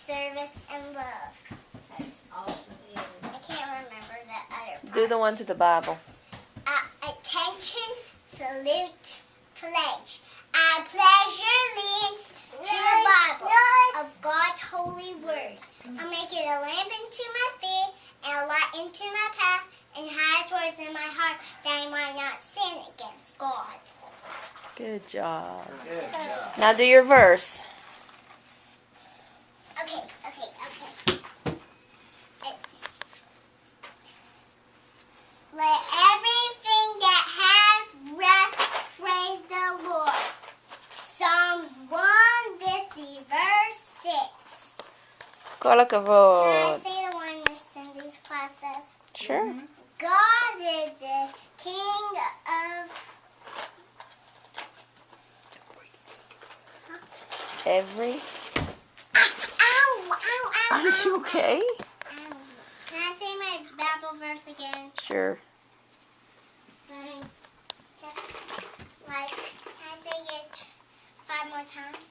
service, and love. That's awesome. I can't remember the other part. Do the one to the Bible. Attention, salute, pledge. I pledge allegiance to the Bible of God's holy word. I'll make it a lamp into my feet and a light into my path and hide words in my heart that I might not sin against God. Good job. Good job. Now do your verse. Okay. Let everything that has breath praise the Lord. Psalms 150, verse 6. כל Can I הכבוד. say the one Miss Cindy's class does? Sure. God is the King of... Every. Ow! Are you okay? Ow. Can I say my Bible verse again? Sure. Just can I say it 5 more times?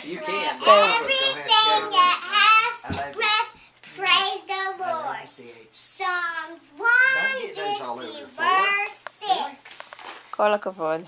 You Let can. everything that I has love it. breath praise the I love Lord. you, CH. Psalms Don't get those all over 150, the floor. verse 6. כל הכבוד.